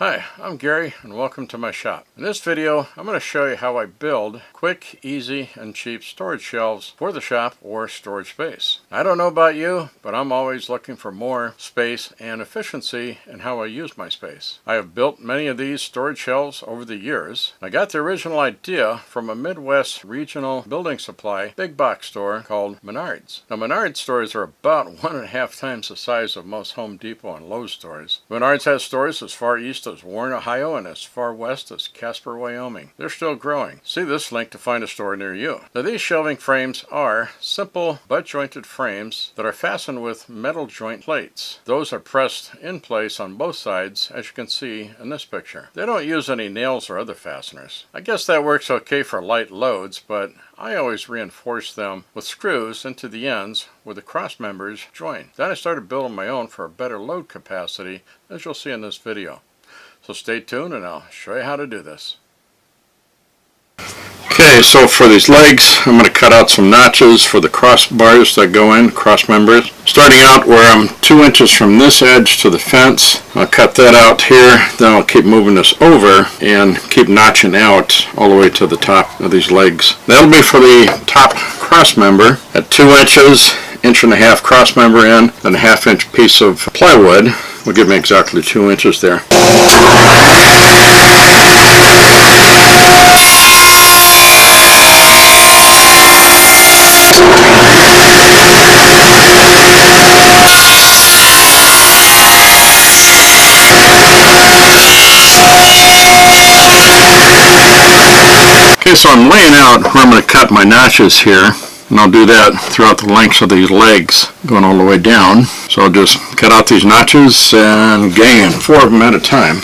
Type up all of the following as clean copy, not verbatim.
Hi, I'm Gary and welcome to my shop. In this video, I'm going to show you how I build quick, easy, and cheap storage shelves for the shop or storage space. I don't know about you, but I'm always looking for more space and efficiency in how I use my space. I have built many of these storage shelves over the years. I got the original idea from a Midwest regional building supply big box store called Menards. Now Menards stores are about 1.5 times the size of most Home Depot and Lowe's stores. Menards has stores as far east as Warren, Ohio, and as far west as Casper, Wyoming. They're still growing. See this link to find a store near you. Now these shelving frames are simple butt-jointed frames that are fastened with metal joint plates. Those are pressed in place on both sides, as you can see in this picture. They don't use any nails or other fasteners. I guess that works okay for light loads, but I always reinforce them with screws into the ends where the cross members join. Then I started building my own for a better load capacity, as you'll see in this video. So stay tuned and I'll show you how to do this. Okay, so for these legs, I'm going to cut out some notches for the crossbars that go in, cross members. Starting out where I'm 2 inches from this edge to the fence, I'll cut that out here, then I'll keep moving this over and keep notching out all the way to the top of these legs. That'll be for the top cross member at 2 inches, 1.5 inch cross member in, then a 1/2 inch piece of plywood will give me exactly 2 inches there. Okay, so I'm laying out where I'm going to cut my notches here, and I'll do that throughout the lengths of these legs, going all the way down. So I'll just cut out these notches and gang 4 of them at a time.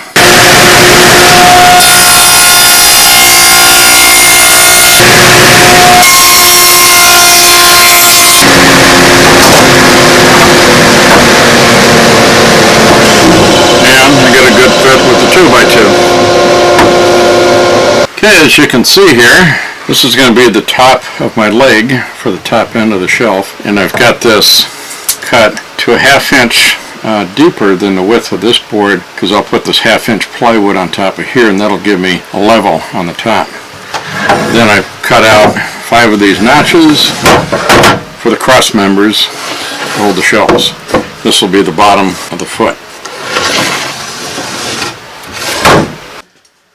And I get a good fit with the 2x2. Okay, as you can see here, this is going to be the top of my leg for the top end of the shelf, and I've got this cut to a 1/2 inch deeper than the width of this board, because I'll put this 1/2 inch plywood on top of here, and that'll give me a level on the top. Then I've cut out 5 of these notches for the cross members to hold the shelves. This will be the bottom of the foot.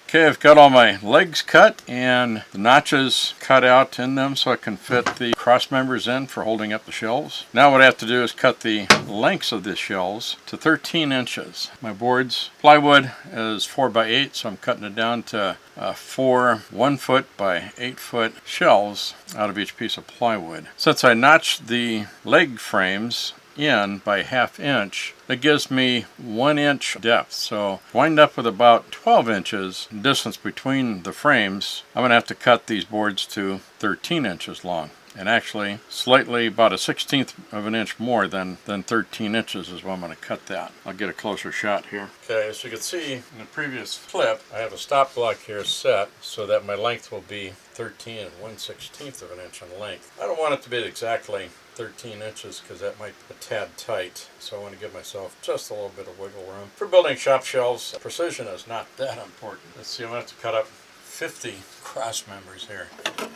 Okay, I've got all my legs cut and the notches cut out in them so I can fit the cross members in for holding up the shelves. Now what I have to do is cut the lengths of the shelves to 13 inches. My board's plywood is 4x8, so I'm cutting it down to 4 1-foot by 8-foot shelves out of each piece of plywood. Since I notched the leg frames in by 1/2 inch, that gives me 1 inch depth. So wind up with about 12 inches distance between the frames. I'm going to have to cut these boards to 13 inches long, and actually slightly about a 1/16 of an inch more than 13 inches is what I'm going to cut that. I'll get a closer shot here. Okay, as you can see in the previous clip, I have a stop block here set so that my length will be 13 1/16 of an inch in length. I don't want it to be exactly 13 inches because that might be a tad tight, so I want to give myself just a little bit of wiggle room. For building shop shelves, precision is not that important. Let's see, I'm going to have to cut up 50 cross members here,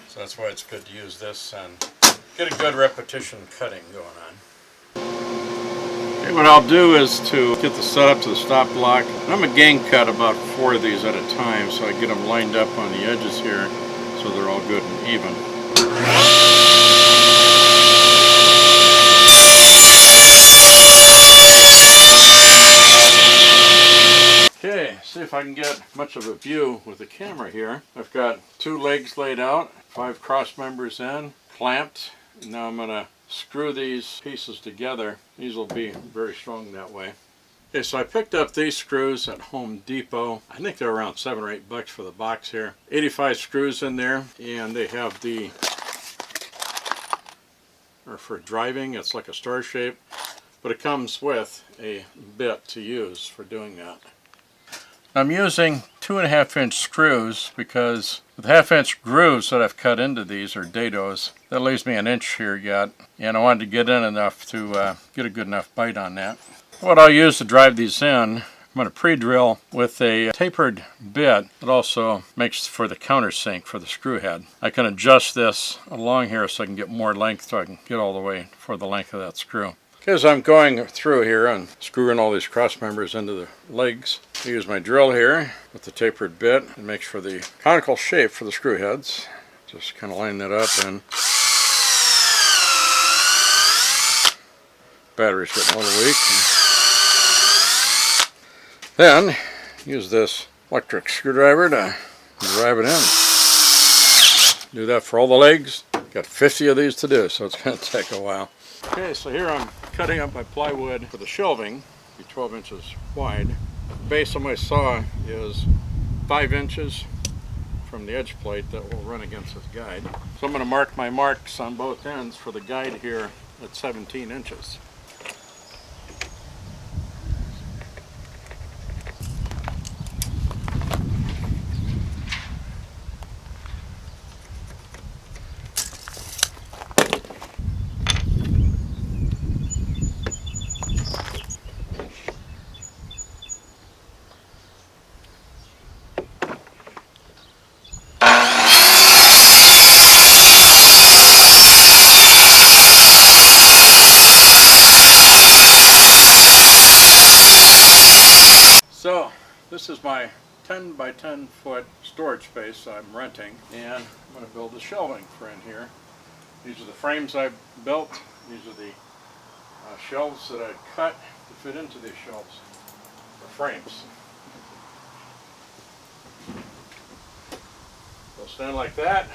so that's why it's good to use this and get a good repetition cutting going on. Okay, what I'll do is to get the setup to the stop block, I'm going to gang cut about 4 of these at a time so I get them lined up on the edges here so they're all good and even. Okay, see if I can get much of a view with the camera here. I've got 2 legs laid out, 5 cross members in, clamped. Now I'm going to screw these pieces together. These will be very strong that way. Okay, so I picked up these screws at Home Depot. I think they're around $7 or $8 for the box here. 85 screws in there, and they have the, or for driving, it's like a star shape, but it comes with a bit to use for doing that. I'm using 2.5 inch screws because the 1/2 inch grooves that I've cut into these are dados. That leaves me 1 inch here yet, and I wanted to get in enough to get a good enough bite on that. What I'll use to drive these in, going to pre-drill with a tapered bit that also makes for the countersink for the screw head. I can adjust this along here so I can get more length, so I can get all the way for the length of that screw. As I'm going through here and screwing all these cross members into the legs, I use my drill here with the tapered bit. It makes for the conical shape for the screw heads. Just kind of line that up, and battery's getting a little weak. Then use this electric screwdriver to drive it in. Do that for all the legs. Got 50 of these to do, so it's going to take a while. Okay, so here I'm cutting up my plywood for the shelving, be 12 inches wide. The base of my saw is 5 inches from the edge plate that will run against this guide. So I'm going to mark my marks on both ends for the guide here at 17 inches. So this is my 10 by 10 foot storage space I'm renting, and I'm going to build the shelving for in here. These are the frames I built. These are the shelves that I cut to fit into these shelves, or frames. They'll stand like that.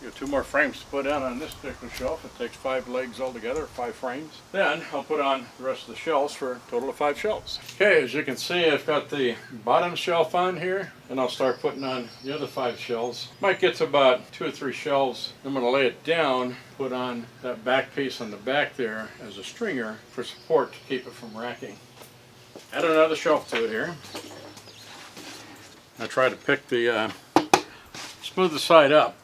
Got 2 more frames to put on this particular shelf. It takes 5 legs altogether, 5 frames. Then I'll put on the rest of the shelves for a total of 5 shelves. Okay, as you can see, I've got the bottom shelf on here, and I'll start putting on the other 5 shelves. Might get to about 2 or 3 shelves. I'm going to lay it down, put on that back piece on the back there as a stringer for support to keep it from racking. Add another shelf to it here. I try to pick the smooth the side up.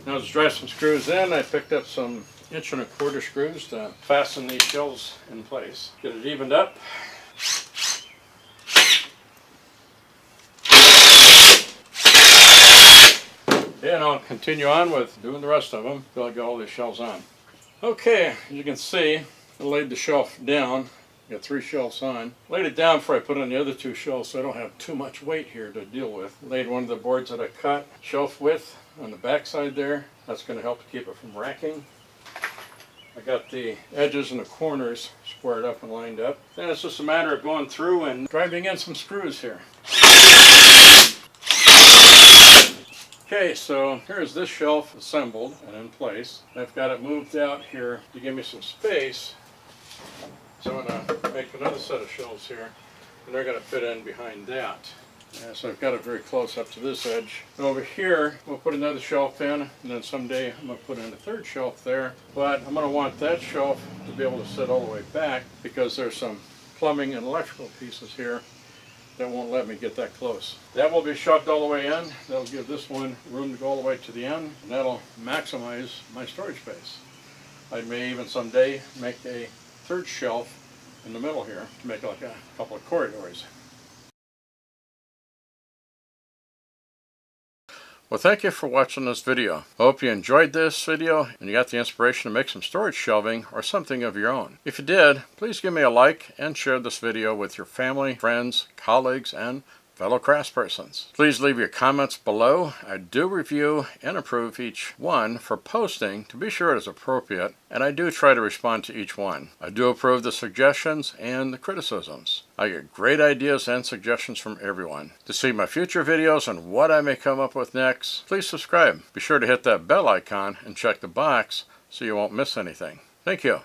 Now to drive some screws in, I picked up some 1 1/4 screws to fasten these shelves in place. Get it evened up. And I'll continue on with doing the rest of them until I get all these shelves on. Okay, as you can see, I laid the shelf down. Got 3 shelves on. Laid it down before I put on the other 2 shelves so I don't have too much weight here to deal with. Laid one of the boards that I cut shelf width on the back side there. That's going to help to keep it from racking. I got the edges and the corners squared up and lined up. Then it's just a matter of going through and driving in some screws here. Okay, so here's this shelf assembled and in place. I've got it moved out here to give me some space. So I'm going to make another set of shelves here, and they're going to fit in behind that. So I've got it very close up to this edge. And over here, we'll put another shelf in, and then someday I'm going to put in a 3rd shelf there. But I'm going to want that shelf to be able to sit all the way back because there's some plumbing and electrical pieces here that won't let me get that close. That will be shoved all the way in. That'll give this one room to go all the way to the end, and that'll maximize my storage space. I may even someday make a 3rd shelf in the middle here to make like a couple of corridors. Well, thank you for watching this video. I hope you enjoyed this video and you got the inspiration to make some storage shelving or something of your own. If you did, please give me a like and share this video with your family, friends, colleagues, and fellow craftspersons. Please leave your comments below. I do review and approve each one for posting to be sure it is appropriate, and I do try to respond to each one. I do approve the suggestions and the criticisms. I get great ideas and suggestions from everyone. To see my future videos and what I may come up with next, please subscribe. Be sure to hit that bell icon and check the box so you won't miss anything. Thank you.